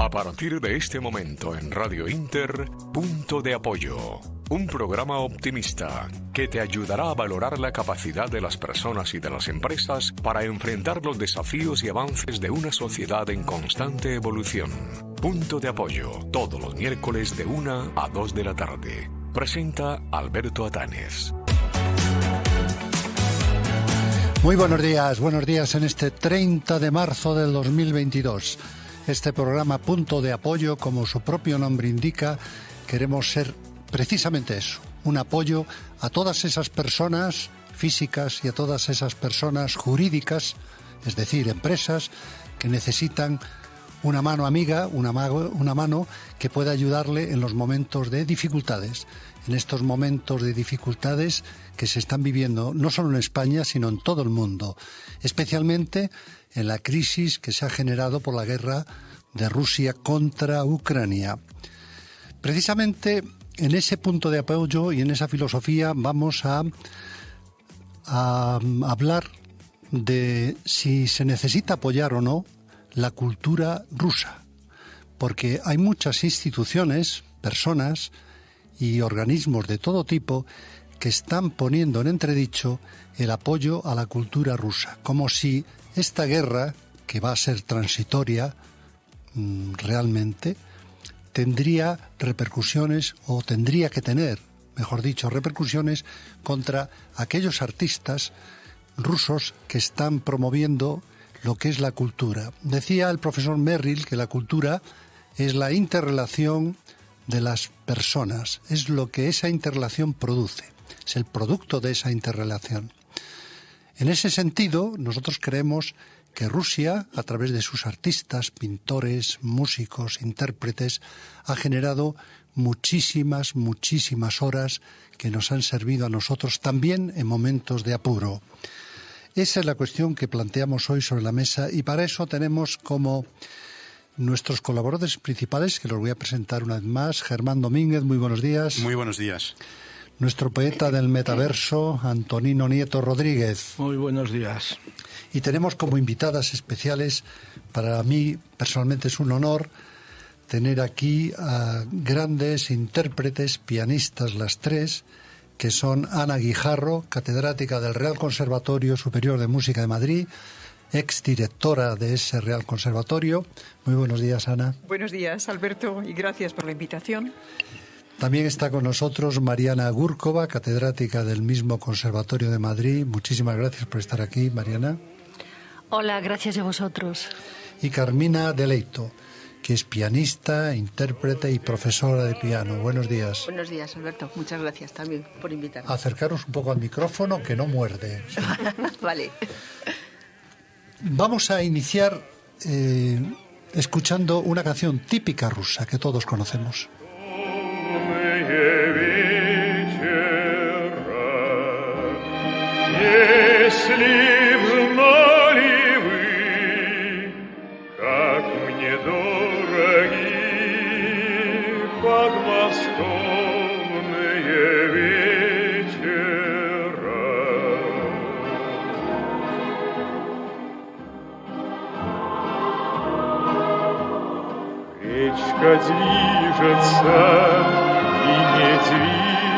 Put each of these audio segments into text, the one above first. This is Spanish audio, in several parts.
A partir de este momento en Radio Inter, Punto de Apoyo, un programa optimista que te ayudará a valorar la capacidad de las personas y de las empresas para enfrentar los desafíos y avances de una sociedad en constante evolución. Punto de Apoyo, todos los miércoles de 1 a 2 de la tarde. Presenta Alberto Atanes. Muy buenos días en este 30 de marzo del 2022. Este programa Punto de Apoyo, como su propio nombre indica, queremos ser precisamente eso, un apoyo a todas esas personas físicas y a todas esas personas jurídicas, es decir, empresas que necesitan una mano amiga, una mano que pueda ayudarle en los momentos de dificultades. En estos momentos de dificultades que se están viviendo no solo en España, sino en todo el mundo, especialmente en la crisis que se ha generado por la guerra de Rusia contra Ucrania. Precisamente en ese punto de apoyo y en esa filosofía vamos a hablar de si se necesita apoyar o no la cultura rusa, porque hay muchas instituciones, personas y organismos de todo tipo que están poniendo en entredicho el apoyo a la cultura rusa, como si esta guerra, que va a ser transitoria realmente, tendría repercusiones, o tendría que tener, mejor dicho, repercusiones contra aquellos artistas rusos que están promoviendo lo que es la cultura. Decía el profesor Merrill que la cultura es la interrelación de las personas, es lo que esa interrelación produce, es el producto de esa interrelación. En ese sentido, nosotros creemos que Rusia, a través de sus artistas, pintores, músicos, intérpretes, ha generado muchísimas horas que nos han servido a nosotros también en momentos de apuro. Esa es la cuestión que planteamos hoy sobre la mesa y para eso tenemos como nuestros colaboradores principales, que los voy a presentar una vez más. Germán Domínguez, muy buenos días. Muy buenos días. Nuestro poeta del metaverso, Antonino Nieto Rodríguez. Muy buenos días. Y tenemos como invitadas especiales, para mí personalmente es un honor tener aquí a grandes intérpretes, pianistas las tres, que son Ana Guijarro, catedrática del Real Conservatorio Superior de Música de Madrid, exdirectora de ese Real Conservatorio. Muy buenos días, Ana. Buenos días, Alberto, y gracias por la invitación. También está con nosotros Mariana Gurkova, catedrática del mismo Conservatorio de Madrid. Muchísimas gracias por estar aquí, Mariana. Hola, gracias a vosotros. Y Carmina Deleito, que es pianista, intérprete y profesora de piano. Buenos días. Buenos días, Alberto. Muchas gracias también por invitarme. Acercaros un poco al micrófono, que no muerde. Sí. Vale. Vamos a iniciar escuchando una canción típica rusa que todos conocemos. Движется и не движется,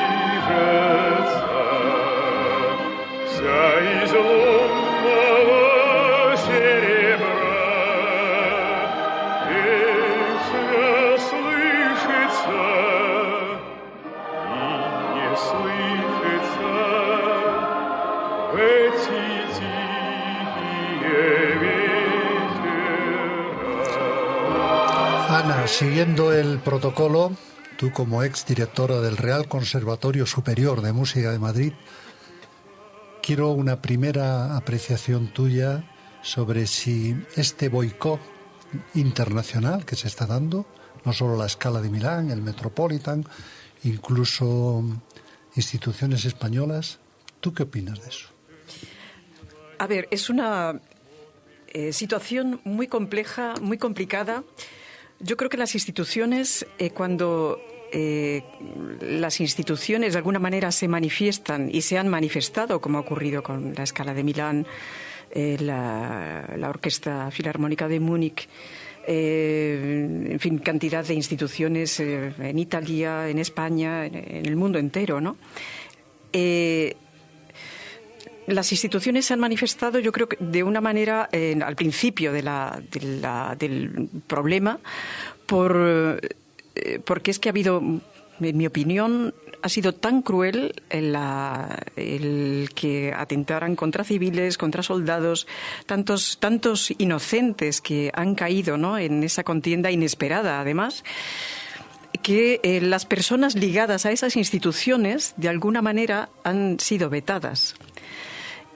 вся из лунного серебра. Песня слышится и не слышится в эти тихие Ana, siguiendo el protocolo, tú como exdirectora del Real Conservatorio Superior de Música de Madrid, quiero una primera apreciación tuya sobre si este boicot internacional que se está dando, no solo la Scala de Milán, el Metropolitan, incluso instituciones españolas, ¿tú qué opinas de eso? A ver, es una situación muy compleja, muy complicada. Yo creo que las instituciones, cuando las instituciones de alguna manera se manifiestan y se han manifestado, como ha ocurrido con la Scala de Milán, la Orquesta Filarmónica de Múnich, en fin, cantidad de instituciones en Italia, en España, en el mundo entero, ¿no? Las instituciones se han manifestado, yo creo que de una manera, al principio del problema, porque es que ha habido, en mi opinión, ha sido tan cruel el que atentaran contra civiles, contra soldados, tantos inocentes que han caído, ¿no?, en esa contienda inesperada, además, que las personas ligadas a esas instituciones, de alguna manera, han sido vetadas.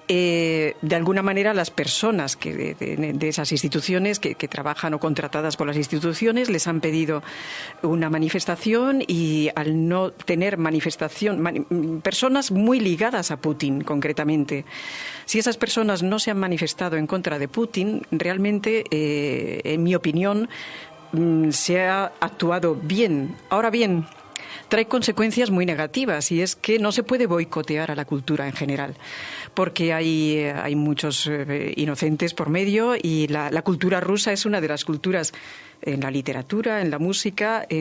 De alguna manera, las personas de esas instituciones que trabajan o contratadas por las instituciones les han pedido una manifestación, y al no tener manifestación, personas muy ligadas a Putin concretamente, si esas personas no se han manifestado en contra de Putin, realmente, en mi opinión, se ha actuado bien. Ahora bien, trae consecuencias muy negativas, y es que no se puede boicotear a la cultura en general, porque hay muchos inocentes por medio, y la cultura rusa es una de las culturas, en la literatura, en la música, que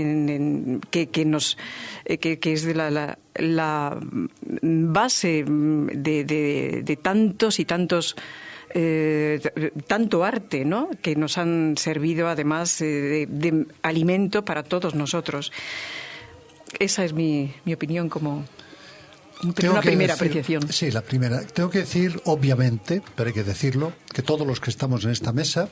es de la base de tantos y tantos tanto arte, ¿no?, que nos han servido además de alimento para todos nosotros. Esa es mi opinión, como una primera apreciación. Sí, la primera. Tengo que decir, obviamente, pero hay que decirlo, que todos los que estamos en esta mesa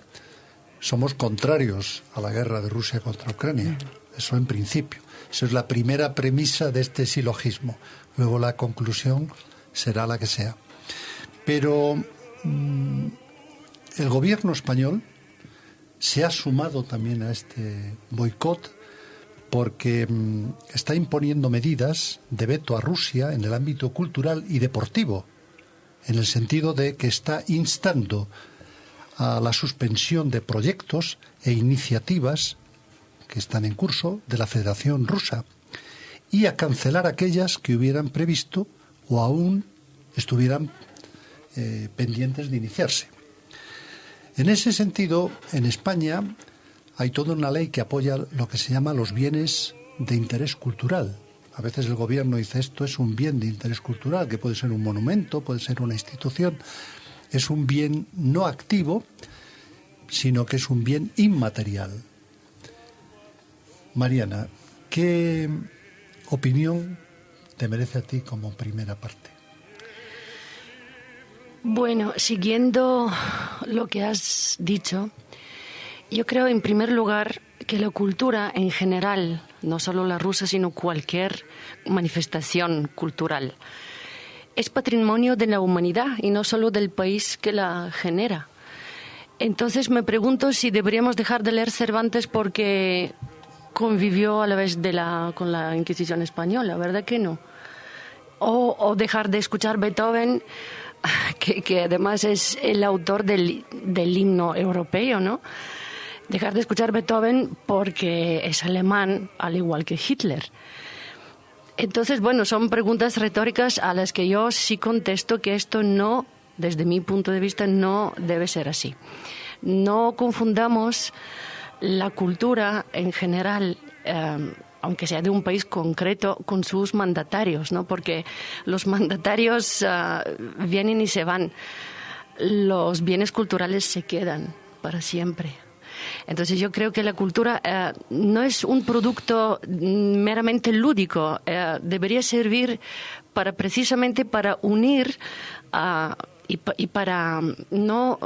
somos contrarios a la guerra de Rusia contra Ucrania. Eso en principio. Esa es la primera premisa de este silogismo. Luego la conclusión será la que sea. Pero el gobierno español se ha sumado también a este boicot, porque está imponiendo medidas de veto a Rusia en el ámbito cultural y deportivo, en el sentido de que está instando a la suspensión de proyectos e iniciativas que están en curso de la Federación Rusa, y a cancelar aquellas que hubieran previsto o aún estuvieran pendientes de iniciarse. En ese sentido, en España hay toda una ley que apoya lo que se llama los bienes de interés cultural. A veces el gobierno dice, esto es un bien de interés cultural, que puede ser un monumento, puede ser una institución. Es un bien no activo, sino que es un bien inmaterial. Mariana, ¿qué opinión te merece a ti como primera parte? Bueno, siguiendo lo que has dicho, yo creo, en primer lugar, que la cultura en general, no solo la rusa, sino cualquier manifestación cultural, es patrimonio de la humanidad y no solo del país que la genera. Entonces me pregunto si deberíamos dejar de leer Cervantes porque convivió a la vez con la Inquisición española, ¿verdad que no? O dejar de escuchar Beethoven, que además es el autor del himno europeo, ¿no? Dejar de escuchar Beethoven porque es alemán, al igual que Hitler. Entonces, bueno, son preguntas retóricas a las que yo sí contesto que esto no, desde mi punto de vista, no debe ser así. No confundamos la cultura en general, aunque sea de un país concreto, con sus mandatarios, ¿no? Porque los mandatarios vienen y se van. Los bienes culturales se quedan para siempre. Entonces yo creo que la cultura no es un producto meramente lúdico, debería servir precisamente para unir y para no,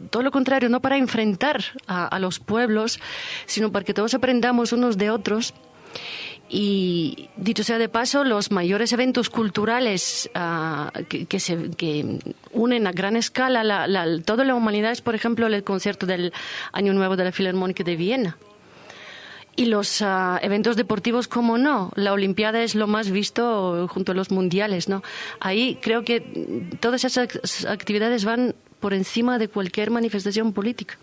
todo lo contrario, no para enfrentar a los pueblos, sino para que todos aprendamos unos de otros. Y dicho sea de paso, los mayores eventos culturales que unen a gran escala toda la humanidad es, por ejemplo, el concierto del Año Nuevo de la Filarmónica de Viena. Y los eventos deportivos, ¿cómo no? La Olimpiada es lo más visto junto a los mundiales, ¿no? Ahí creo que todas esas actividades van por encima de cualquier manifestación política.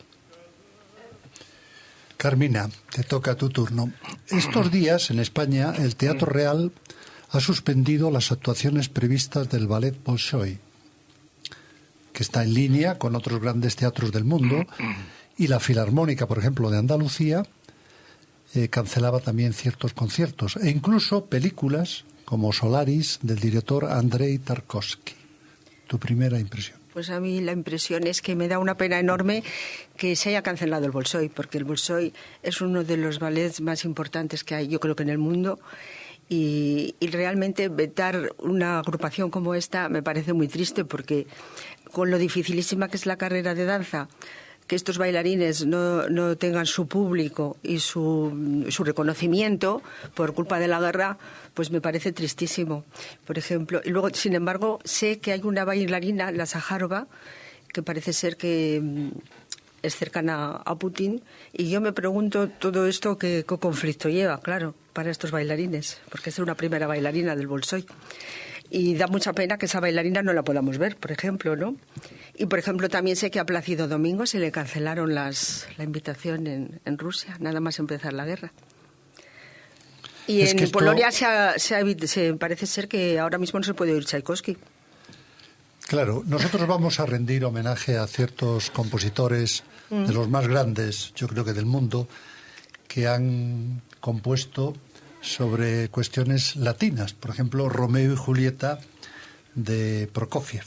Carmina, te toca tu turno. Estos días, en España, el Teatro Real ha suspendido las actuaciones previstas del Ballet Bolshoi, que está en línea con otros grandes teatros del mundo Y la Filarmónica, por ejemplo, de Andalucía, cancelaba también ciertos conciertos e incluso películas como Solaris del director Andrei Tarkovsky. ¿Tu primera impresión? Pues a mí la impresión es que me da una pena enorme que se haya cancelado el Bolshoi, porque el Bolshoi es uno de los ballets más importantes que hay, yo creo que en el mundo, y realmente vetar una agrupación como esta me parece muy triste, porque con lo dificilísima que es la carrera de danza, que estos bailarines no tengan su público y su reconocimiento por culpa de la guerra, pues me parece tristísimo. Por ejemplo, y luego, sin embargo, sé que hay una bailarina, la Sajárova, que parece ser que es cercana a Putin, y yo me pregunto todo esto qué conflicto lleva, claro, para estos bailarines, porque es una primera bailarina del Bolshoi. Y da mucha pena que esa bailarina no la podamos ver, por ejemplo, ¿no? Y, por ejemplo, también sé que a Plácido Domingo se le cancelaron la invitación en Rusia, nada más empezar la guerra. Y es en Polonia se parece ser que ahora mismo no se puede oír Tchaikovsky. Claro, nosotros vamos a rendir homenaje a ciertos compositores de los más grandes, yo creo que del mundo, que han compuesto sobre cuestiones latinas, por ejemplo, Romeo y Julieta de Prokofiev.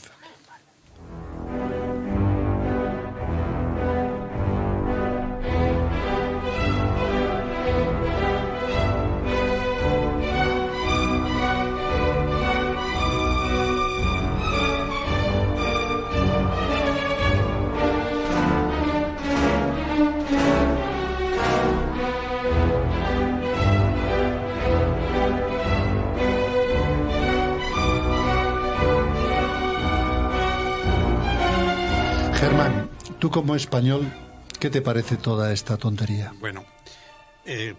Germán, tú como español, ¿qué te parece toda esta tontería? Bueno,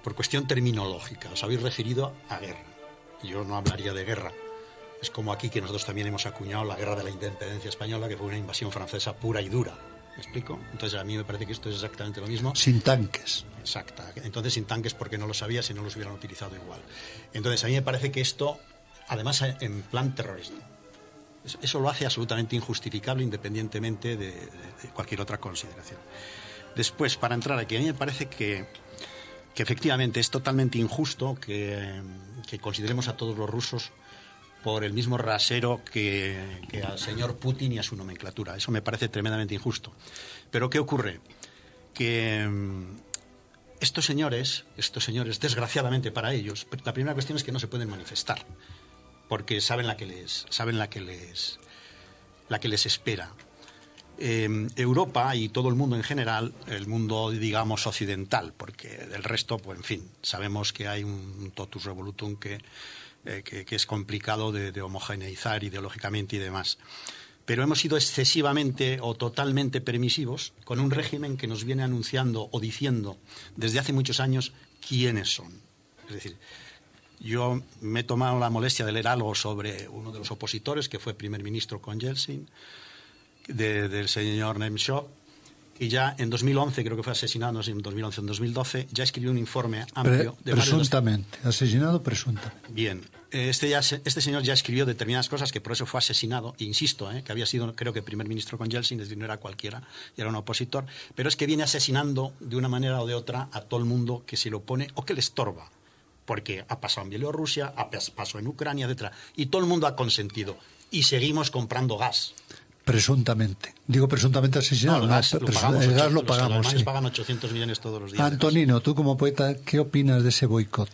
por cuestión terminológica, os habéis referido a guerra. Yo no hablaría de guerra. Es como aquí que nosotros también hemos acuñado la guerra de la independencia española, que fue una invasión francesa pura y dura. ¿Me explico? Entonces a mí me parece que esto es exactamente lo mismo. Sin tanques. Exacta. Entonces sin tanques porque no lo sabía si no los hubieran utilizado igual. Entonces a mí me parece que esto, además en plan terrorista, eso lo hace absolutamente injustificable independientemente de cualquier otra consideración. Después, para entrar aquí, a mí me parece que efectivamente es totalmente injusto que consideremos a todos los rusos por el mismo rasero que al señor Putin y a su nomenclatura. Eso me parece tremendamente injusto. Pero ¿qué ocurre? Que estos señores, desgraciadamente para ellos, la primera cuestión es que no se pueden manifestar, porque saben la que les espera. Europa y todo el mundo en general, el mundo, digamos, occidental, porque del resto, pues en fin, sabemos que hay un totus revolutum que es complicado de homogeneizar ideológicamente y demás. Pero hemos sido excesivamente o totalmente permisivos con un régimen que nos viene anunciando o diciendo desde hace muchos años quiénes son. Es decir, yo me he tomado la molestia de leer algo sobre uno de los opositores, que fue primer ministro con Yeltsin, del señor Nemtsov, y ya en 2011, creo que fue asesinado, no sé, en 2011 o en 2012, ya escribió un informe amplio. Presuntamente, asesinado presuntamente. Bien, este señor ya escribió determinadas cosas, que por eso fue asesinado, insisto, que había sido, creo que primer ministro con Yeltsin, es decir, no era cualquiera, y era un opositor, pero es que viene asesinando de una manera o de otra a todo el mundo que se le opone o que le estorba, porque ha pasado en Bielorrusia, ha pasado en Ucrania, etc. Y todo el mundo ha consentido, y seguimos comprando gas. Presuntamente. Digo presuntamente asesinado. No, el gas lo pagamos. El gas lo los pagamos, alemanes sí. pagan 800 millones todos los días. Antonino, tú como poeta, ¿qué opinas de ese boicot?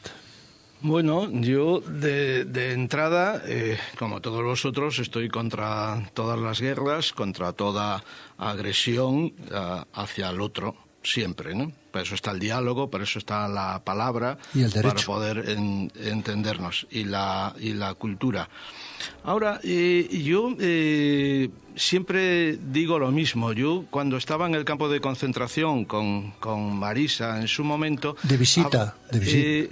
Bueno, yo de entrada, como todos los otros, estoy contra todas las guerras, contra toda agresión hacia el otro, siempre, ¿no? Para eso está el diálogo, para eso está la palabra, y el derecho, para poder entendernos, y la cultura. Ahora, yo siempre digo lo mismo. Yo, cuando estaba en el campo de concentración con Marisa en su momento... ¿De visita?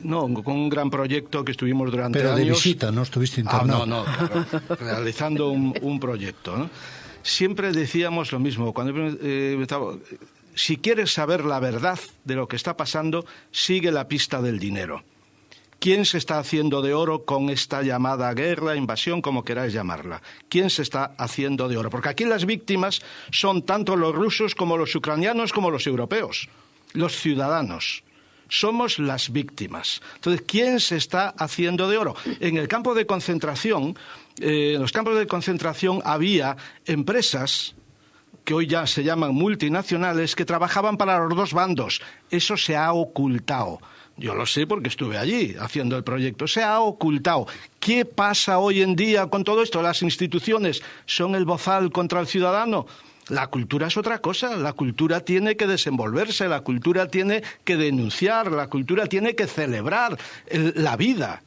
No, con un gran proyecto que estuvimos durante años... Pero de visita, ¿no estuviste internado? No, realizando un proyecto, ¿no? Siempre decíamos lo mismo. Cuando si quieres saber la verdad de lo que está pasando, sigue la pista del dinero. ¿Quién se está haciendo de oro con esta llamada guerra, invasión, como queráis llamarla? ¿Quién se está haciendo de oro? Porque aquí las víctimas son tanto los rusos como los ucranianos como los europeos, los ciudadanos. Somos las víctimas. Entonces, ¿quién se está haciendo de oro? En el campo de concentración, en los campos de concentración había empresas que hoy ya se llaman multinacionales que trabajaban para los dos bandos. Eso se ha ocultado. Yo lo sé porque estuve allí haciendo el proyecto. Se ha ocultado. ¿Qué pasa hoy en día con todo esto? Las instituciones son el bozal contra el ciudadano. La cultura es otra cosa, la cultura tiene que desenvolverse, la cultura tiene que denunciar, la cultura tiene que celebrar la vida.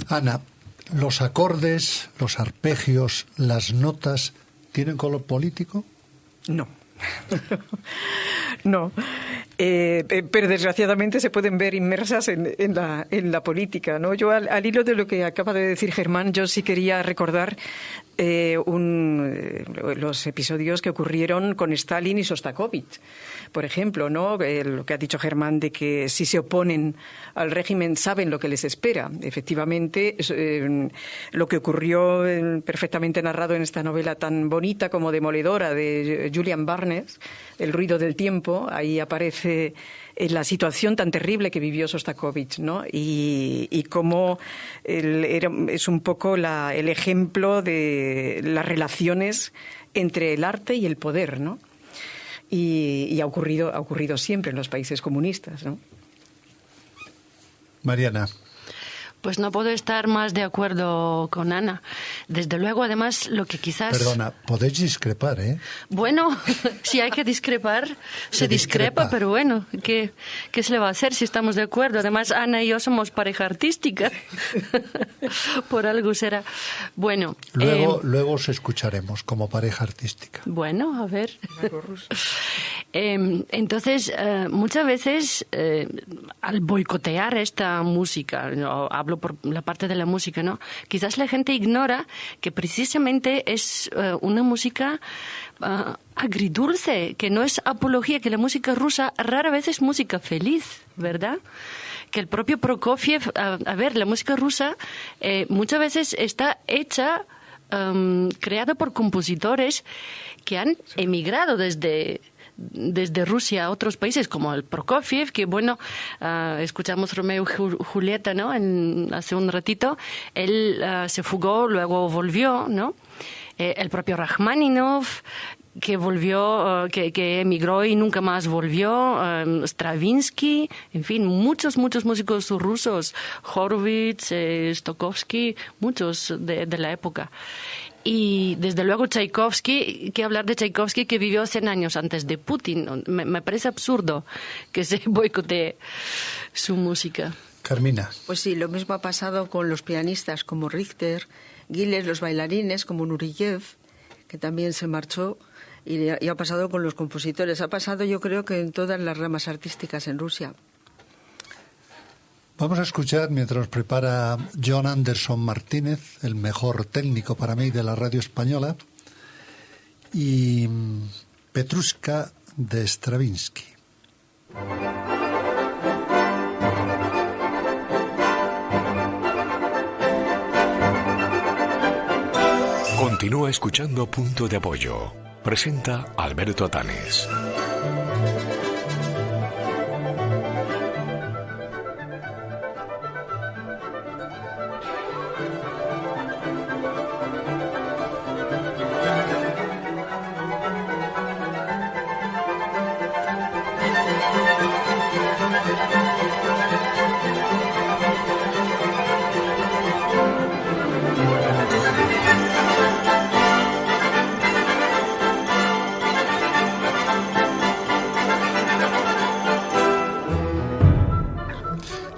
Ana, ¿los acordes, los arpegios, las notas tienen color político? No. No, pero desgraciadamente se pueden ver inmersas en la política, ¿no? Yo al hilo de lo que acaba de decir Germán, yo sí quería recordar los episodios que ocurrieron con Stalin y Sostakovich, por ejemplo, ¿no? Lo que ha dicho Germán de que si se oponen al régimen saben lo que les espera. Efectivamente, lo que ocurrió perfectamente narrado en esta novela tan bonita como demoledora de Julian Barnes, El ruido del tiempo, ahí aparece la situación tan terrible que vivió Sostakovich, ¿no? Y cómo es un poco el ejemplo de las relaciones entre el arte y el poder, ¿no? Y ha ocurrido siempre en los países comunistas, ¿no? Mariana. Pues no puedo estar más de acuerdo con Ana. Desde luego, además, lo que quizás... Perdona, podéis discrepar, ¿eh? Bueno, si hay que discrepar, se discrepa, pero bueno, ¿qué se le va a hacer si estamos de acuerdo? Además, Ana y yo somos pareja artística. Por algo será. Bueno... Luego os escucharemos como pareja artística. Bueno, a ver. Entonces, muchas veces, al boicotear esta música, hablo por la parte de la música, ¿no? Quizás la gente ignora que precisamente es una música agridulce, que no es apología, que la música rusa rara vez es música feliz, ¿verdad? Que el propio Prokofiev, a ver, la música rusa muchas veces está hecha, creada por compositores que han emigrado desde Rusia a otros países, como el Prokofiev, que bueno, escuchamos Romeo y Julieta, ¿no? Hace un ratito. Él se fugó, luego volvió, ¿no? El propio Rachmaninoff, que volvió, que emigró y nunca más volvió, Stravinsky, en fin, muchos músicos rusos, Horowitz, Stokowski, muchos de la época. Y desde luego Tchaikovsky, ¿qué hablar de Tchaikovsky, que vivió 100 años antes de Putin? Me parece absurdo que se boicotee su música. Carmina. Pues sí, lo mismo ha pasado con los pianistas como Richter, Gilles, los bailarines como Nureyev, que también se marchó, y ha pasado con los compositores. Ha pasado, yo creo, que en todas las ramas artísticas en Rusia. Vamos a escuchar, mientras prepara John Anderson Martínez, el mejor técnico para mí de la radio española, y Petrushka de Stravinsky. Continúa escuchando Punto de Apoyo. Presenta Alberto Tanes.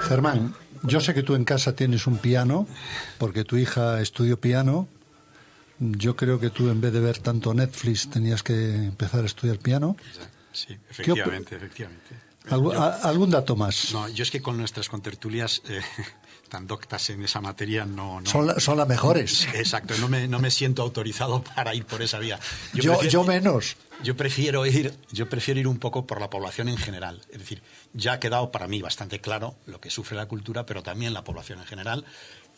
Germán, yo sé que tú en casa tienes un piano, porque tu hija estudió piano. Yo creo que tú, en vez de ver tanto Netflix, tenías que empezar a estudiar piano. Sí, efectivamente. ¿Algún dato más? No, yo es que con nuestras contertulias tan doctas en esa materia no... Son las mejores. Exacto, no me siento autorizado para ir por esa vía. Yo menos. Yo prefiero ir un poco por la población en general. Es decir, ya ha quedado para mí bastante claro lo que sufre la cultura, pero también la población en general,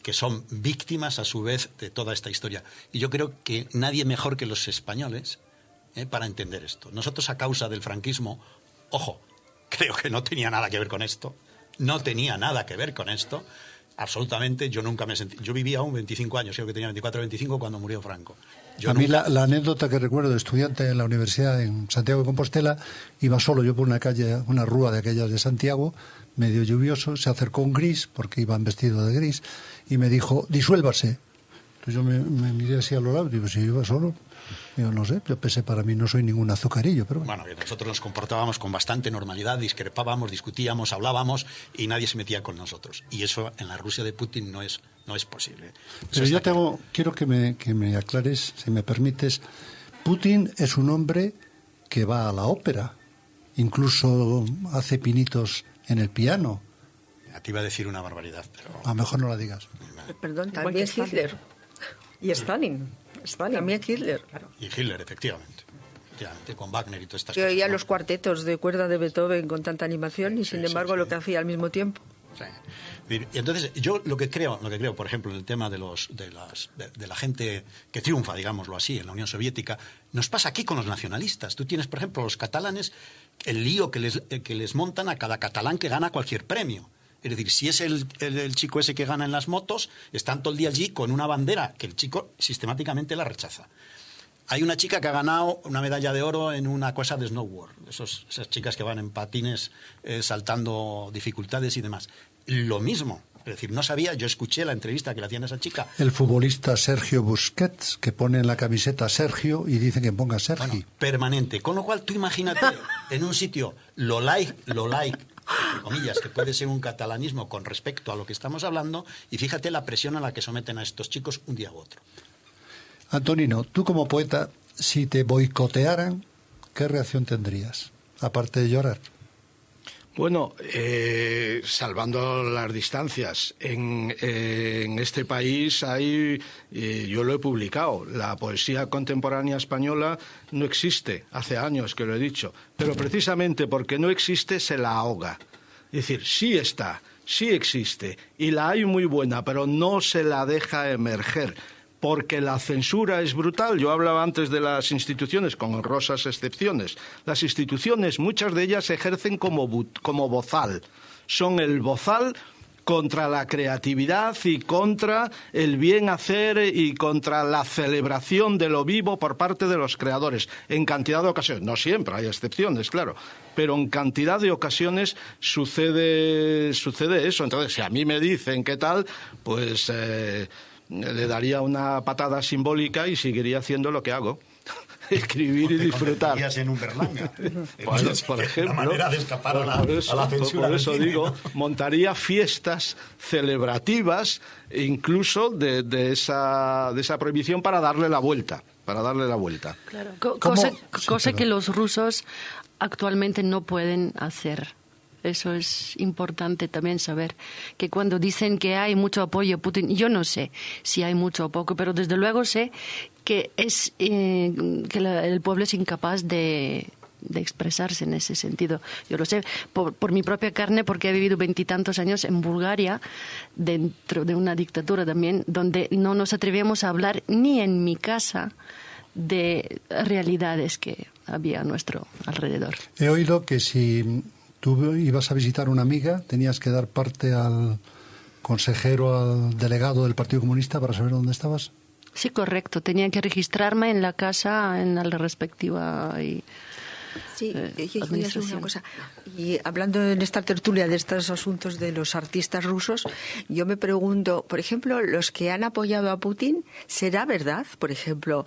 que son víctimas a su vez de toda esta historia. Y yo creo que nadie mejor que los españoles para entender esto. Nosotros, a causa del franquismo, ojo, creo que no tenía nada que ver con esto. No tenía nada que ver con esto. Absolutamente, yo nunca me sentí... Yo vivía aún 25 años, creo que tenía 24 o 25 cuando murió Franco. Mí la anécdota que recuerdo de estudiante en la universidad en Santiago de Compostela, iba solo yo por una calle, una rúa de aquellas de Santiago, medio lluvioso, se acercó un gris, porque iban vestidos de gris, y me dijo, disuélvase. Entonces yo me miré así a los lados y digo, si yo iba solo... Yo no sé, yo pensé, para mí no soy ningún azucarillo, pero bueno. Bueno, nosotros nos comportábamos con bastante normalidad, discrepábamos, discutíamos, hablábamos y nadie se metía con nosotros. Y eso en la Rusia de Putin no es posible. Pero yo quiero que me aclares, si me permites. Putin es un hombre que va a la ópera, incluso hace pinitos en el piano. Te iba a decir una barbaridad, pero... A lo mejor no la digas. Perdón, también Hitler. Y Stalin. También Hitler. Claro. Y Hitler, efectivamente, con Wagner y todas estas Yo cosas. oía ¿no? los cuartetos de cuerda de Beethoven con tanta animación y sin embargo lo que hacía al mismo tiempo. Sí. Y entonces, yo lo que creo, por ejemplo, en el tema de la gente que triunfa, digámoslo así, en la Unión Soviética, nos pasa aquí con los nacionalistas. Tú tienes, por ejemplo, los catalanes, el lío que les montan a cada catalán que gana cualquier premio. Es decir, si es el chico ese que gana en las motos, están todo el día allí con una bandera que el chico sistemáticamente la rechaza. Hay una chica que ha ganado una medalla de oro en una cosa de snowboard, esas chicas que van en patines saltando dificultades y demás. Lo mismo, es decir, no sabía, yo escuché la entrevista que le hacían a esa chica. El futbolista Sergio Busquets, que pone en la camiseta Sergio y dice que ponga Sergi. Bueno, permanente. Con lo cual, tú imagínate en un sitio lo like, entre comillas, que puede ser un catalanismo con respecto a lo que estamos hablando, y fíjate la presión a la que someten a estos chicos un día u otro. Antonino, tú como poeta, si te boicotearan, ¿qué reacción tendrías? Aparte de llorar. Bueno, salvando las distancias, en este país hay, yo lo he publicado, la poesía contemporánea española no existe, hace años que lo he dicho, pero precisamente porque no existe se la ahoga. Es decir, sí está, sí existe, y la hay muy buena, pero no se la deja emerger. Porque la censura es brutal. Yo hablaba antes de las instituciones, con honrosas excepciones. Las instituciones, muchas de ellas ejercen como bozal. Son el bozal contra la creatividad y contra el bien hacer y contra la celebración de lo vivo por parte de los creadores. En cantidad de ocasiones, no siempre, hay excepciones, claro, pero en cantidad de ocasiones sucede eso. Entonces, si a mí me dicen qué tal, pues... le daría una patada simbólica y seguiría haciendo lo que hago. Escribir y disfrutar. En un Berlanga. Por ejemplo, la manera de escapar a la censura. Por eso del cine, digo, ¿no? montaría fiestas celebrativas, incluso de esa prohibición para darle la vuelta. Claro. Cosa que los rusos actualmente no pueden hacer. Eso es importante también saber, que cuando dicen que hay mucho apoyo a Putin, yo no sé si hay mucho o poco, pero desde luego sé que el pueblo es incapaz de expresarse en ese sentido. Yo lo sé por mi propia carne, porque he vivido 20 y tantos años en Bulgaria, dentro de una dictadura también, donde no nos atrevíamos a hablar ni en mi casa de realidades que había a nuestro alrededor. He oído que si tú ibas a visitar a una amiga, tenías que dar parte al consejero, al delegado del Partido Comunista para saber dónde estabas. Sí, correcto. Tenía que registrarme en la casa, en la respectiva Sí, yo administración. una cosa. Y hablando en esta tertulia de estos asuntos de los artistas rusos, yo me pregunto, por ejemplo, los que han apoyado a Putin, ¿será verdad? Por ejemplo,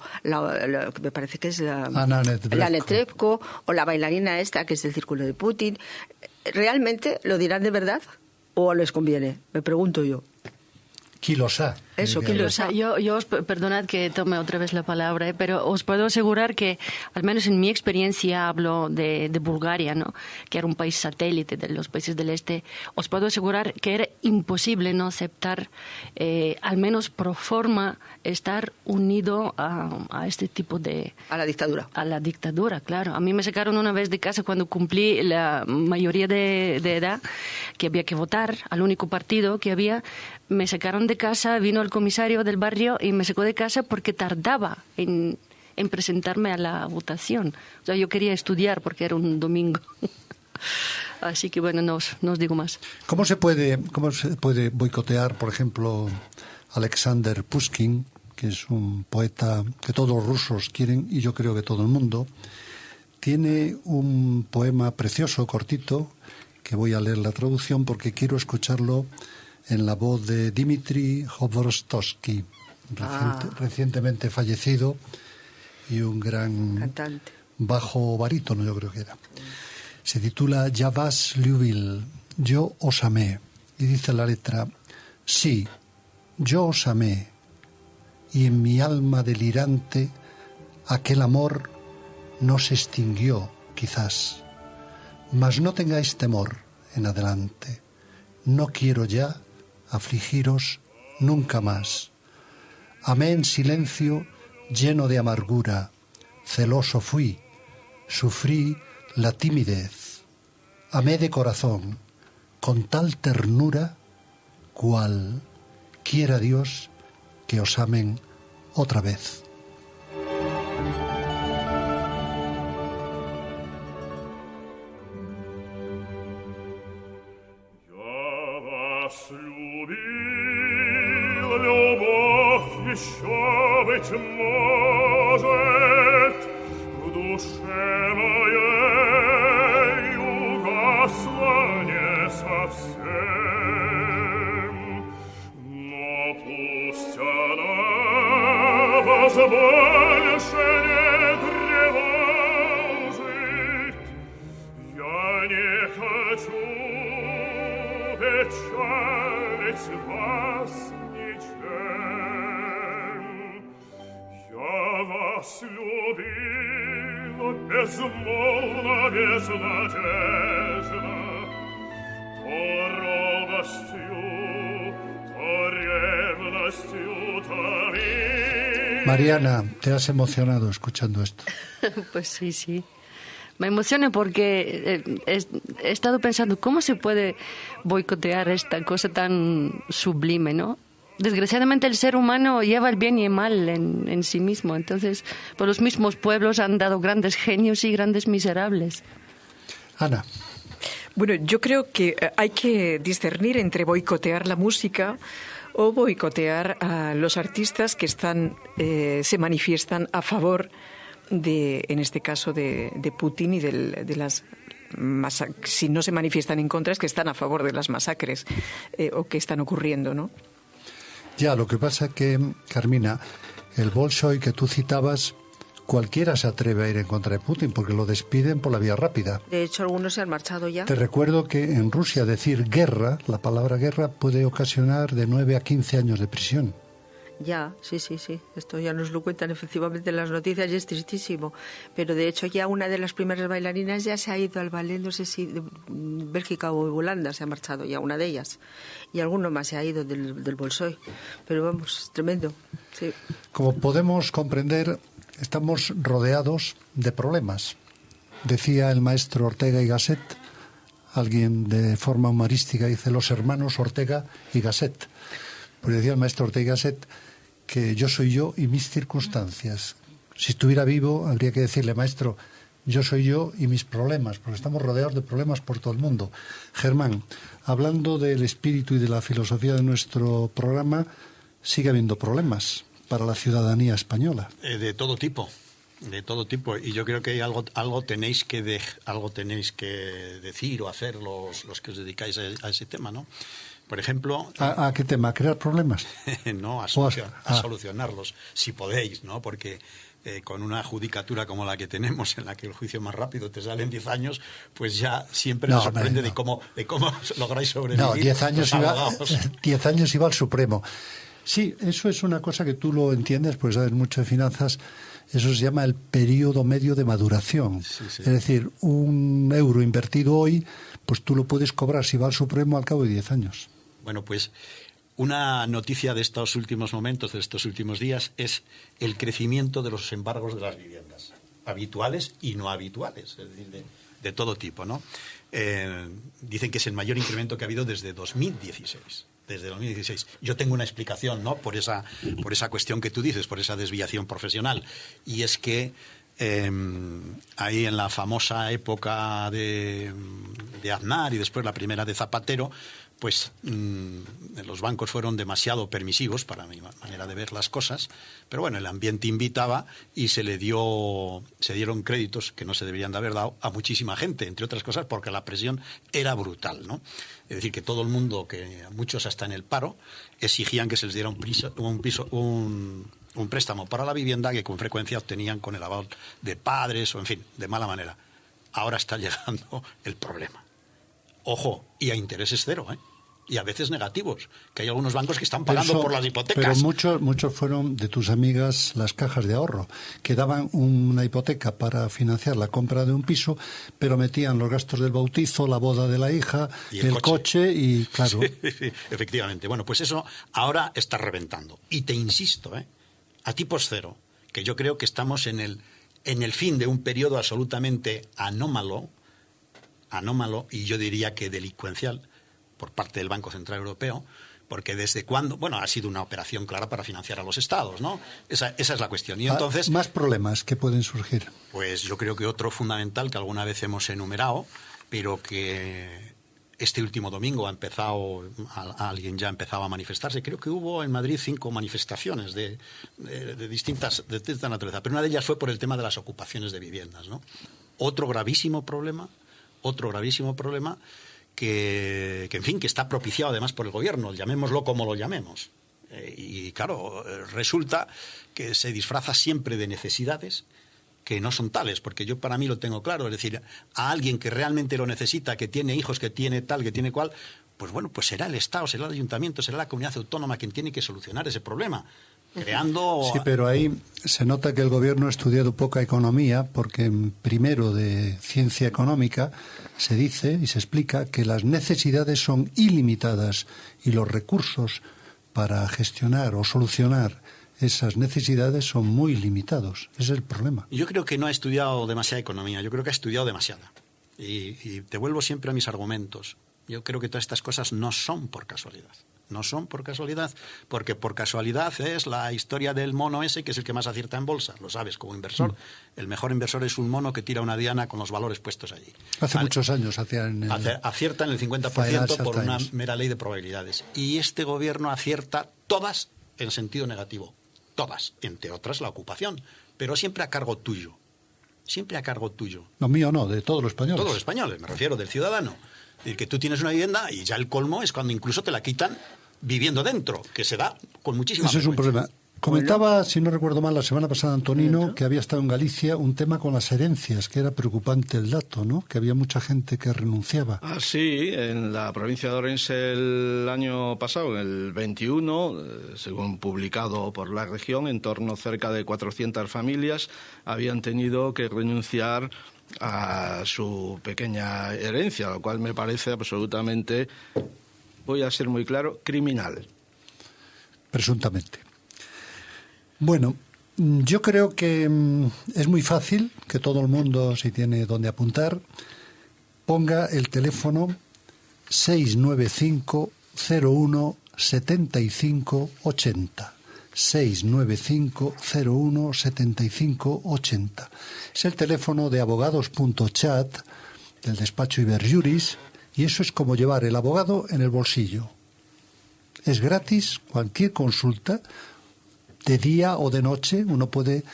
me parece que es Anna Netrebko o la bailarina esta que es del círculo de Putin. ¿Realmente lo dirán de verdad o les conviene? Me pregunto yo. ¿Quién lo sabe? Eso, que Lidia. Yo os, perdonad que tome otra vez la palabra, pero os puedo asegurar que, al menos en mi experiencia, hablo de Bulgaria, ¿no? Que era un país satélite de los países del este, os puedo asegurar que era imposible no aceptar, al menos pro forma, estar unido a este tipo de... A la dictadura. A la dictadura, claro. A mí me sacaron una vez de casa cuando cumplí la mayoría de edad, que había que votar al único partido que había. Me sacaron de casa, vino el comisario del barrio y me sacó de casa porque tardaba en presentarme a la votación. O sea, yo quería estudiar porque era un domingo. Así que bueno, no os digo más. ¿Cómo se puede boicotear, por ejemplo, Alexander Pushkin, que es un poeta que todos los rusos quieren y yo creo que todo el mundo? Tiene un poema precioso, cortito, que voy a leer la traducción porque quiero escucharlo en la voz de Dmitri Jodorowsky, recientemente fallecido y un gran Cantante. bajo barítono, yo creo que era. Se titula Ya vas Lyubil, yo os amé, y dice la letra: sí, yo os amé, y en mi alma delirante aquel amor no se extinguió, quizás, mas no tengáis temor en adelante, no quiero ya afligiros nunca más. Amé en silencio, lleno de amargura, celoso fui, sufrí la timidez. Amé de corazón, con tal ternura, cual quiera Dios que os amen otra vez. Еще, быть может, в душе моей угасла не совсем, но пусть она вас больше не тревожит. Я не хочу печалить вас ничем. Я вас любила безмолвно, безнадежно, то робостью, то ревностью, то Mariana, ¿te has emocionado escuchando esto? Pues sí. Me emociona porque he estado pensando cómo se puede boicotear esta cosa tan sublime, ¿no? Desgraciadamente el ser humano lleva el bien y el mal en sí mismo. Entonces, pues los mismos pueblos han dado grandes genios y grandes miserables. Ana. Bueno, yo creo que hay que discernir entre boicotear la música o boicotear a los artistas que se manifiestan a favor de, en este caso, de Putin y de las masacres. Si no se manifiestan en contra, es que están a favor de las masacres o que están ocurriendo, ¿no? Ya, lo que pasa que, Carmina, el Bolshoi que tú citabas, cualquiera se atreve a ir en contra de Putin porque lo despiden por la vía rápida. De hecho, algunos se han marchado ya. Te recuerdo que en Rusia decir guerra, la palabra guerra, puede ocasionar de 9 a 15 años de prisión. Ya, sí. Esto ya nos lo cuentan efectivamente en las noticias y es tristísimo. Pero de hecho ya una de las primeras bailarinas ya se ha ido al ballet, no sé si de Bélgica o Holanda, se ha marchado ya una de ellas. Y alguno más se ha ido del Bolshoi. Pero vamos, es tremendo. Sí. Como podemos comprender, estamos rodeados de problemas. Decía el maestro Ortega y Gasset, alguien de forma humorística dice los hermanos Ortega y Gasset. Pues decía el maestro Ortega y Gasset que yo soy yo y mis circunstancias. Si estuviera vivo, habría que decirle, maestro, yo soy yo y mis problemas, porque estamos rodeados de problemas por todo el mundo. Germán, hablando del espíritu y de la filosofía de nuestro programa, sigue habiendo problemas para la ciudadanía española. De todo tipo. Y yo creo que algo tenéis que decir o hacer los que os dedicáis a ese tema, ¿no? Por ejemplo... ¿A qué tema? ¿A crear problemas? No, a solucionarlos, si podéis, ¿no? Porque con una judicatura como la que tenemos, en la que el juicio más rápido te sale en 10 años, pues ya siempre nos sorprende de cómo lográis sobrevivir. No, 10 años iba al Supremo. Sí, eso es una cosa que tú lo entiendes, pues sabes mucho de finanzas. Eso se llama el periodo medio de maduración. Sí. Es decir, un euro invertido hoy, pues tú lo puedes cobrar si va al Supremo al cabo de 10 años. Bueno, pues una noticia de estos últimos momentos, de estos últimos días, es el crecimiento de los embargos de las viviendas, habituales y no habituales, es decir, de todo tipo, ¿no? Dicen que es el mayor incremento que ha habido desde 2016. Desde 2016. Yo tengo una explicación, ¿no?, por esa cuestión que tú dices, por esa desviación profesional. Y es que ahí en la famosa época de Aznar y después la primera de Zapatero, pues los bancos fueron demasiado permisivos para mi manera de ver las cosas, pero bueno, el ambiente invitaba y se dieron créditos que no se deberían de haber dado a muchísima gente, entre otras cosas porque la presión era brutal, ¿no? Es decir, que todo el mundo, que muchos hasta en el paro, exigían que se les diera un préstamo para la vivienda que con frecuencia obtenían con el aval de padres o, en fin, de mala manera. Ahora está llegando el problema. Ojo, y a intereses cero, ¿eh? Y a veces negativos, que hay algunos bancos que están pagando por las hipotecas. Pero muchos fueron de tus amigas las cajas de ahorro, que daban una hipoteca para financiar la compra de un piso, pero metían los gastos del bautizo, la boda de la hija, y el coche y, claro. Sí, efectivamente. Bueno, pues eso ahora está reventando. Y te insisto, a tipos cero, que yo creo que estamos en el fin de un periodo absolutamente anómalo, y yo diría que delincuencial, por parte del Banco Central Europeo, porque desde cuándo, bueno, ha sido una operación clara para financiar a los estados, ¿no? Esa es la cuestión. Y entonces, más problemas que pueden surgir. Pues yo creo que otro fundamental que alguna vez hemos enumerado, pero que este último domingo alguien ya ha empezado a manifestarse. Creo que hubo en Madrid 5 manifestaciones de distinta naturaleza, pero una de ellas fue por el tema de las ocupaciones de viviendas, ¿no? Otro gravísimo problema que en fin, que está propiciado además por el gobierno, llamémoslo como lo llamemos. Y claro, resulta que se disfraza siempre de necesidades que no son tales, porque yo para mí lo tengo claro, es decir, a alguien que realmente lo necesita, que tiene hijos, que tiene tal, que tiene cual, pues bueno, pues será el Estado, será el Ayuntamiento, será la comunidad autónoma quien tiene que solucionar ese problema. Creando... Sí, pero ahí se nota que el gobierno ha estudiado poca economía, porque en primero de ciencia económica se dice y se explica que las necesidades son ilimitadas y los recursos para gestionar o solucionar esas necesidades son muy limitados. Ese es el problema. Yo creo que no ha estudiado demasiada economía, yo creo que ha estudiado demasiada. Y te vuelvo siempre a mis argumentos. Yo creo que todas estas cosas no son por casualidad. No son por casualidad, porque por casualidad es la historia del mono ese que es el que más acierta en bolsa, lo sabes, como inversor. El mejor inversor es un mono que tira una diana con los valores puestos allí. Hace muchos años acierta en el 50% por una mera ley de probabilidades. Y este gobierno acierta todas en sentido negativo. Todas, entre otras la ocupación, pero siempre a cargo tuyo. Siempre a cargo tuyo. No, mío no, de todos los españoles. Todos los españoles, me refiero, del ciudadano. Es decir, que tú tienes una vivienda y ya el colmo es cuando incluso te la quitan viviendo dentro, que se da con muchísima frecuencia. Eso es un problema. Comentaba, si no recuerdo mal, la semana pasada Antonino, que había estado en Galicia un tema con las herencias, que era preocupante el dato, ¿no? Que había mucha gente que renunciaba. Ah, sí, en la provincia de Orense el año pasado, el 21, según publicado por la región, en torno cerca de 400 familias habían tenido que renunciar a su pequeña herencia, lo cual me parece absolutamente, voy a ser muy claro, criminal. Presuntamente. Bueno, yo creo que es muy fácil que todo el mundo, si tiene donde apuntar, ponga el teléfono 695 01 75 80. 695 01 75 80. Es el teléfono de abogados.chat del despacho Iberjuris, y eso es como llevar el abogado en el bolsillo. Es gratis, cualquier consulta, de día o de noche. Uno puede,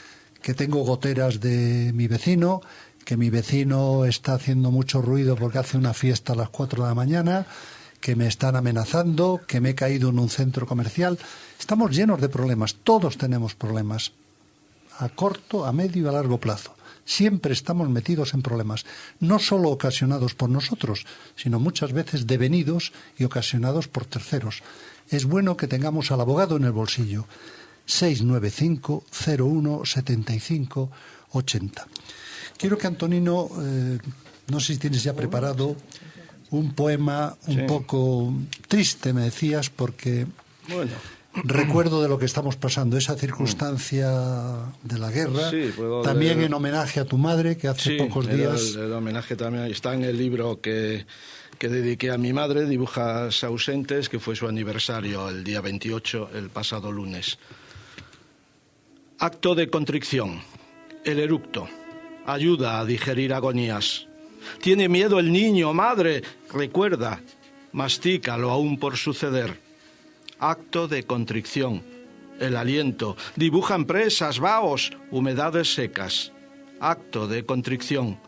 que tengo goteras de mi vecino, que mi vecino está haciendo mucho ruido porque hace una fiesta a las 4 de la mañana, que me están amenazando, que me he caído en un centro comercial. Estamos llenos de problemas, todos tenemos problemas, a corto, a medio y a largo plazo. Siempre estamos metidos en problemas, no solo ocasionados por nosotros, sino muchas veces devenidos y ocasionados por terceros. Es bueno que tengamos al abogado en el bolsillo. 695-01-75-80. Quiero que Antonino, no sé si tienes ya preparado un poema un poco triste, me decías, porque recuerdo de lo que estamos pasando, esa circunstancia de la guerra, también en homenaje a tu madre, que hace pocos días... El homenaje también está en el libro que dediqué a mi madre, Dibujos ausentes, que fue su aniversario el día 28, el pasado lunes. Acto de contrición. El eructo. Ayuda a digerir agonías. Tiene miedo el niño, madre. Recuerda, mastícalo aún por suceder. Acto de contrición. El aliento. Dibujan presas, vaos, humedades secas. Acto de contrición.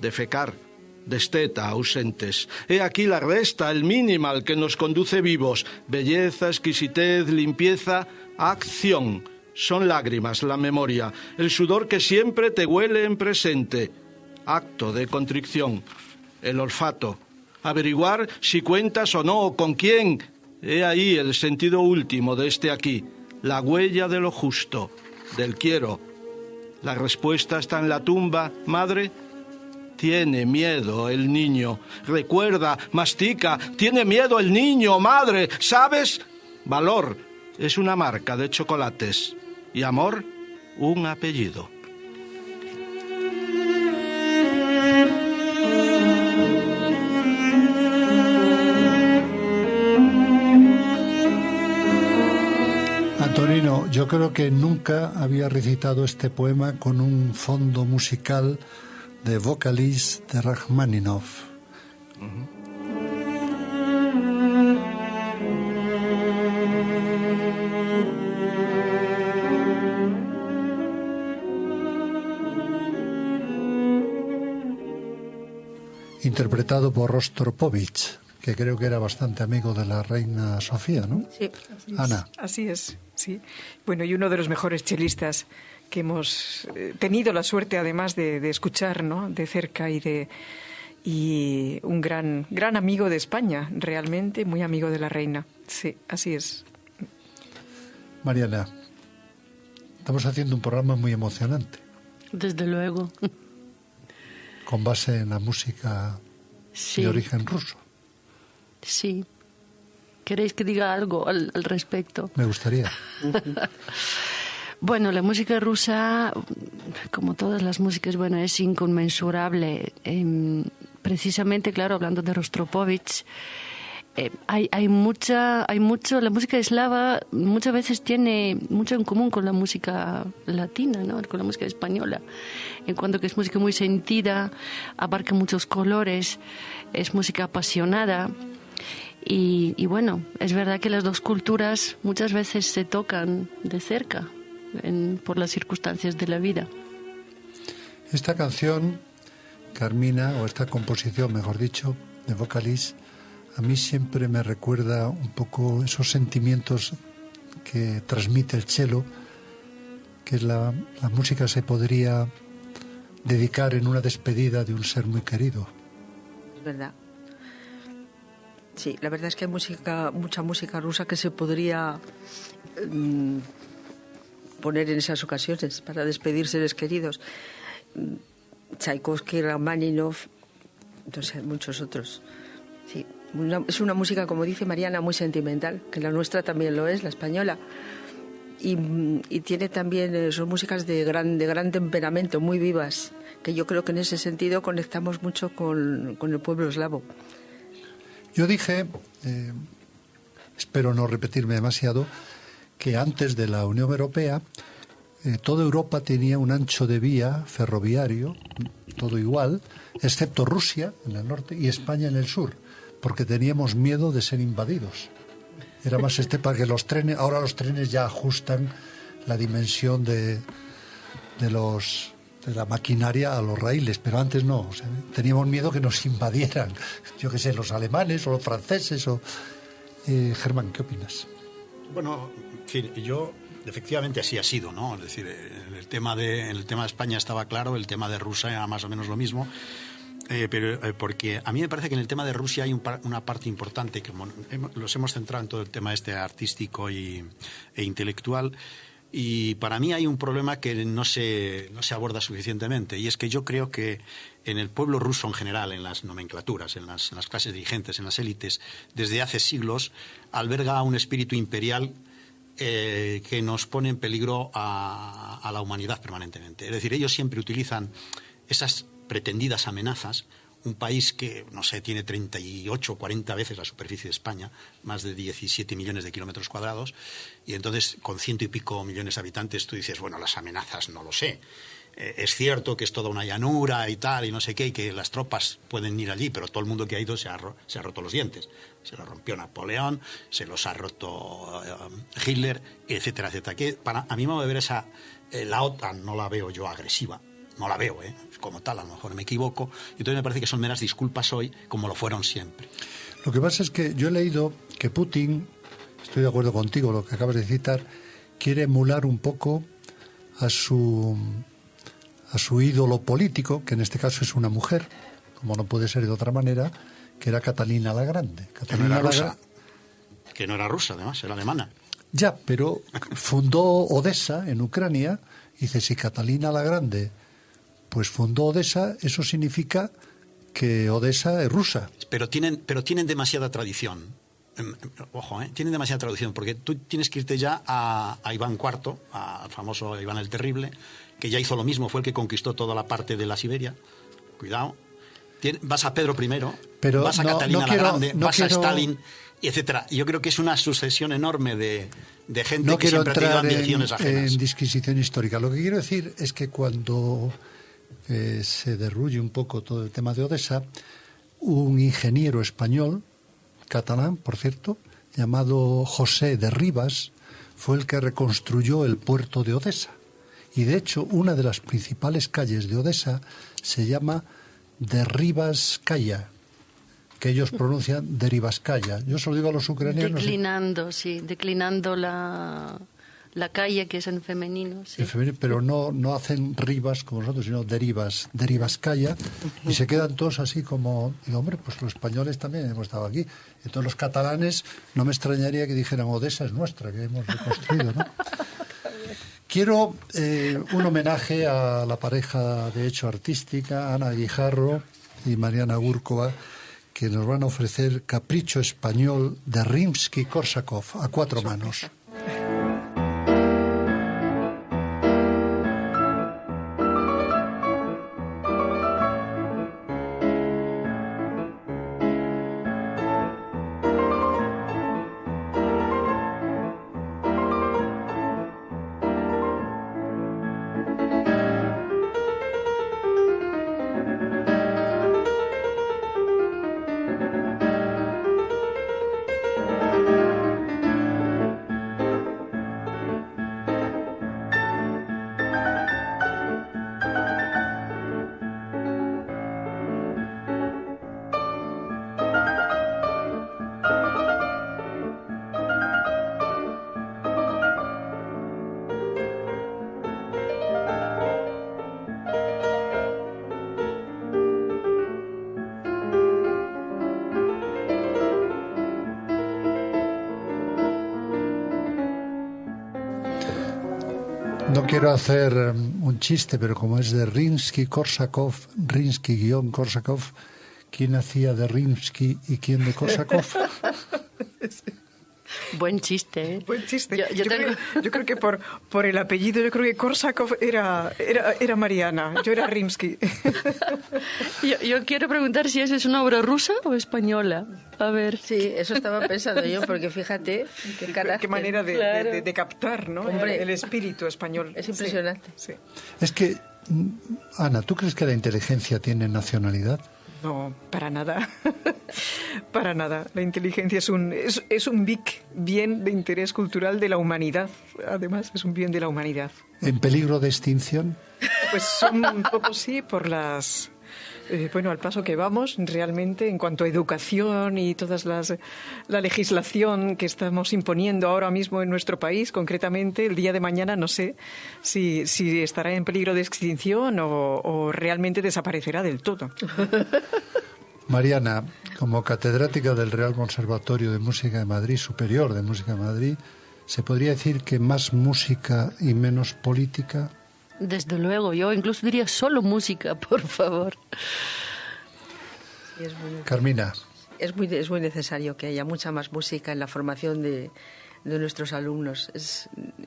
Defecar. Desteta ausentes. He aquí la resta, el minimal que nos conduce vivos. Belleza, exquisitez, limpieza, acción. Son lágrimas la memoria, el sudor que siempre te huele en presente. Acto de contrición. El olfato. Averiguar si cuentas o no, con quién. He ahí el sentido último de este aquí. La huella de lo justo, del quiero. La respuesta está en la tumba, madre. Tiene miedo el niño. Recuerda, mastica. Tiene miedo el niño, madre. ¿Sabes? Valor es una marca de chocolates. Y amor, un apellido. Antonino, yo creo que nunca había recitado este poema con un fondo musical de Vocalist de Rachmaninoff. Interpretado por Rostropovich, que creo que era bastante amigo de la reina Sofía, ¿no? Sí. Ana. Así es, sí. Bueno, y uno de los mejores chelistas que hemos tenido la suerte, además, de escuchar, ¿no?, de cerca, y un gran amigo de España, realmente muy amigo de la reina. Sí, así es. Mariana, estamos haciendo un programa muy emocionante. Desde luego. Con base en la música de origen ruso. Sí. ¿Queréis que diga algo al respecto? Me gustaría. Bueno, la música rusa, como todas las músicas, bueno, es inconmensurable. Precisamente, claro, hablando de Rostropovich, hay mucho, la música eslava muchas veces tiene mucho en común con la música latina, ¿no?, con la música española, en cuanto que es música muy sentida, abarca muchos colores, es música apasionada. Y bueno, es verdad que las dos culturas muchas veces se tocan de cerca por las circunstancias de la vida. Esta canción, Carmina, o esta composición, mejor dicho, de Vocalist, a mí siempre me recuerda un poco esos sentimientos que transmite el cello, que la música se podría dedicar en una despedida de un ser muy querido. Es verdad. Sí, la verdad es que hay mucha música rusa que se podría poner en esas ocasiones para despedir seres queridos. Tchaikovsky, Rachmaninoff, entonces muchos otros. Sí, es una música, como dice Mariana, muy sentimental, que la nuestra también lo es, la española. Y tiene también, son músicas de gran temperamento, muy vivas, que yo creo que en ese sentido conectamos mucho con el pueblo eslavo. Yo dije, espero no repetirme demasiado, que antes de la Unión Europea toda Europa tenía un ancho de vía ferroviario, todo igual, excepto Rusia en el norte y España en el sur, porque teníamos miedo de ser invadidos. Era más estepa que los trenes. Ahora los trenes ya ajustan la dimensión de la maquinaria a los raíles, pero antes no. O sea, teníamos miedo que nos invadieran, yo qué sé, los alemanes o los franceses. Germán, ¿qué opinas? Bueno, en fin, yo efectivamente así ha sido, ¿no? Es decir, en el tema de España estaba claro, el tema de Rusia era más o menos lo mismo. Pero porque a mí me parece que en el tema de Rusia hay una parte importante, que los hemos centrado en todo el tema artístico e intelectual, y para mí hay un problema que no se aborda suficientemente, y es que yo creo que en el pueblo ruso en general, en las nomenclaturas, en las clases dirigentes, en las élites, desde hace siglos alberga un espíritu imperial que nos pone en peligro a la humanidad permanentemente. Es decir, ellos siempre utilizan esas pretendidas amenazas, un país que, no sé, tiene 38 o 40 veces la superficie de España, más de 17 millones de kilómetros cuadrados, y entonces con 100 y pico millones de habitantes tú dices, bueno, las amenazas no lo sé. Es cierto que es toda una llanura y tal, y no sé qué, y que las tropas pueden ir allí, pero todo el mundo que ha ido se ha roto los dientes. Se lo rompió Napoleón, se los ha roto Hitler, etcétera, etcétera. Que a mí me va a ver la OTAN no la veo yo agresiva. No la veo, como tal, a lo mejor me equivoco. Entonces me parece que son meras disculpas hoy, como lo fueron siempre. Lo que pasa es que yo he leído que Putin, estoy de acuerdo contigo, lo que acabas de citar, quiere emular un poco a su ídolo político, que en este caso es una mujer, como no puede ser de otra manera, que era Catalina la Grande. Catalina que no era rusa, además, era alemana. Ya, pero fundó Odessa en Ucrania. Dice, si Catalina la Grande pues fundó Odessa, eso significa que Odessa es rusa. Pero tienen demasiada tradición. Ojo, tienen demasiada tradición, porque tú tienes que irte ya a Iván IV, al famoso Iván el Terrible, que ya hizo lo mismo, fue el que conquistó toda la parte de la Siberia. Cuidado. Vas a Pedro I, pero vas a Catalina la Grande, vas a Stalin, etcétera. Yo creo que es una sucesión enorme de gente que siempre ha tenido ambiciones ajenas. En disquisición histórica. Lo que quiero decir es que cuando se derruye un poco todo el tema de Odessa, un ingeniero español, catalán, por cierto, llamado José de Rivas, fue el que reconstruyó el puerto de Odessa. Y de hecho, una de las principales calles de Odessa se llama Derivskaya, que ellos pronuncian Derivskaya. Yo se lo digo a los ucranianos. Declinando la calle, que es en femenino. Sí. En femenino, pero no hacen Rivas como nosotros, sino Derivskaya, y se quedan todos así como, digo, hombre, pues los españoles también hemos estado aquí. Entonces los catalanes, no me extrañaría que dijeran, Odessa es nuestra, que hemos reconstruido, ¿no? Quiero un homenaje a la pareja de hecho artística, Ana Guijarro y Mariana Gurkova, que nos van a ofrecer Capricho Español de Rimsky-Korsakov a cuatro manos. No quiero hacer un chiste, pero como es de Rimsky-Korsakov, Rimsky-Korsakov, ¿quién hacía de Rimsky y quién de Korsakov? Buen chiste, ¿eh? Buen chiste. Yo creo que por el apellido, yo creo que Korsakov era Mariana, yo era Rimsky. Yo quiero preguntar si esa es una obra rusa o española. A ver. Sí, eso estaba pensando yo, porque fíjate qué carácter. Qué manera de captar, ¿no? El espíritu español. Es impresionante. Sí. Es que, Ana, ¿tú crees que la inteligencia tiene nacionalidad? No, para nada. Para nada. La inteligencia es un bien de interés cultural de la humanidad. Además, es un bien de la humanidad. ¿En peligro de extinción? Pues un poco sí, por las Bueno, al paso que vamos, realmente, en cuanto a educación y toda la legislación que estamos imponiendo ahora mismo en nuestro país, concretamente, el día de mañana no sé si estará en peligro de extinción o realmente desaparecerá del todo. Mariana, como catedrática del Real Conservatorio de Música de Madrid, Superior de Música de Madrid, ¿se podría decir que más música y menos política? Desde luego, yo incluso diría solo música, por favor. Carmina. Es muy necesario que haya mucha más música en la formación de nuestros alumnos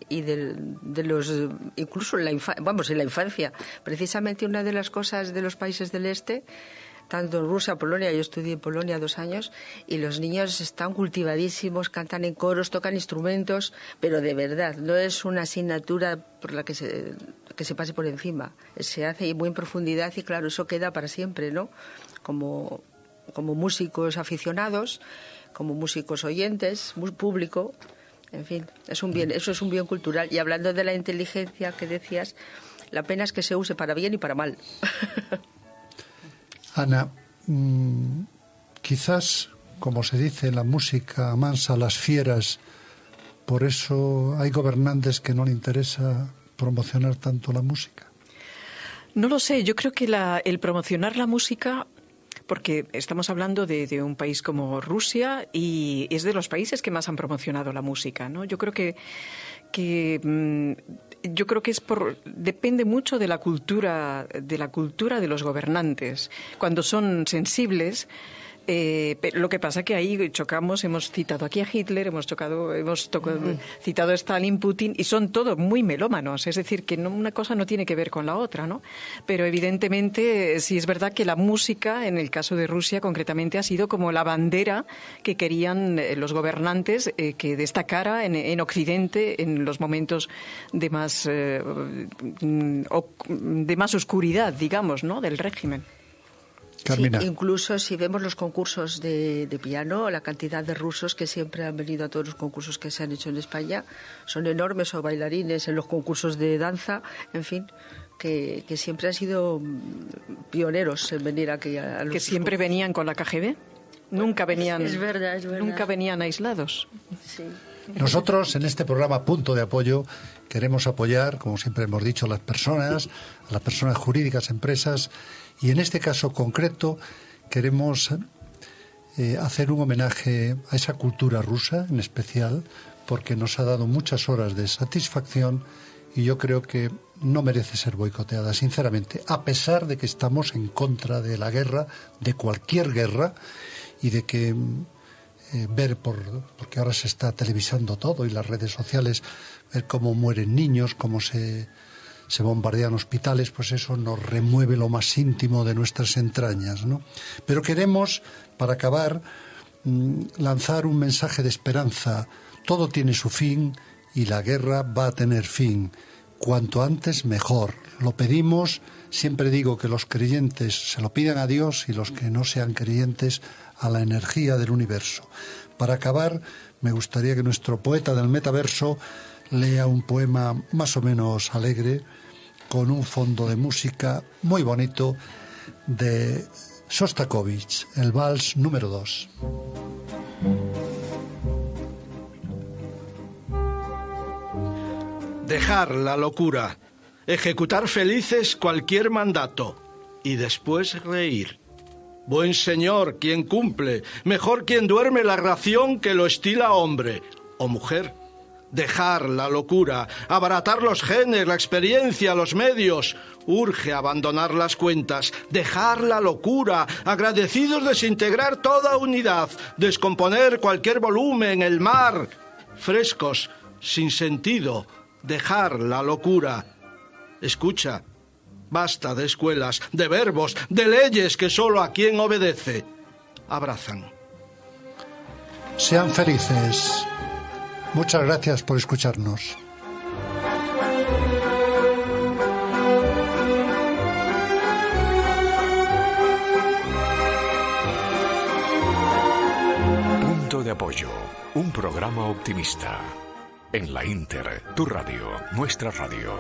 y de los, incluso en la infancia. Precisamente una de las cosas de los países del este, tanto en Rusia, Polonia, yo estudié en Polonia 2 años, y los niños están cultivadísimos, cantan en coros, tocan instrumentos, pero de verdad, no es una asignatura por la que se pase por encima. Se hace muy en profundidad y claro, eso queda para siempre, ¿no? Como músicos aficionados, como músicos oyentes, público, en fin, eso es un bien cultural. Y hablando de la inteligencia que decías, la pena es que se use para bien y para mal. Ana, quizás, como se dice, la música amansa a las fieras, por eso hay gobernantes que no le interesa promocionar tanto la música. No lo sé, yo creo que el promocionar la música, porque estamos hablando de un país como Rusia y es de los países que más han promocionado la música, ¿no? Yo creo que depende mucho de la cultura de los gobernantes. Cuando son sensibles, lo que pasa que ahí chocamos, hemos citado aquí a Hitler, hemos citado a Stalin, Putin, y son todos muy melómanos, es decir, que una cosa no tiene que ver con la otra, ¿no? Pero evidentemente sí es verdad que la música, en el caso de Rusia concretamente, ha sido como la bandera que querían los gobernantes que destacara en Occidente en los momentos de más oscuridad, digamos, ¿no?, del régimen. Sí, incluso si vemos los concursos de piano, la cantidad de rusos que siempre han venido a todos los concursos que se han hecho en España son enormes, o bailarines en los concursos de danza, en fin, que siempre han sido pioneros en venir aquí a los... Que siempre venían con la KGB, nunca venían, es verdad. Nunca venían aislados. Sí. Nosotros en este programa Punto de Apoyo queremos apoyar, como siempre hemos dicho, a las personas jurídicas, empresas, y en este caso concreto queremos hacer un homenaje a esa cultura rusa en especial, porque nos ha dado muchas horas de satisfacción y yo creo que no merece ser boicoteada, sinceramente, a pesar de que estamos en contra de la guerra, de cualquier guerra, y de que porque ahora se está televisando todo y las redes sociales, ver cómo mueren niños, cómo se bombardean hospitales, pues eso nos remueve lo más íntimo de nuestras entrañas, ¿no? Pero queremos, para acabar, lanzar un mensaje de esperanza. Todo tiene su fin y la guerra va a tener fin. Cuanto antes, mejor. Lo pedimos, siempre digo que los creyentes se lo pidan a Dios y los que no sean creyentes a la energía del universo. Para acabar, me gustaría que nuestro poeta del metaverso lea un poema más o menos alegre, con un fondo de música muy bonito de Shostakovich, el vals número 2. Dejar la locura, ejecutar felices cualquier mandato y después reír. Buen señor quien cumple, mejor quien duerme la ración que lo estila hombre o mujer. Dejar la locura, abaratar los genes, la experiencia, los medios. Urge abandonar las cuentas, dejar la locura, agradecidos desintegrar toda unidad, descomponer cualquier volumen, el mar. Frescos, sin sentido, dejar la locura. Escucha, basta de escuelas, de verbos, de leyes que solo a quien obedece abrazan. Sean felices. Muchas gracias por escucharnos. Punto de Apoyo, un programa optimista. En la Inter, tu radio, nuestra radio.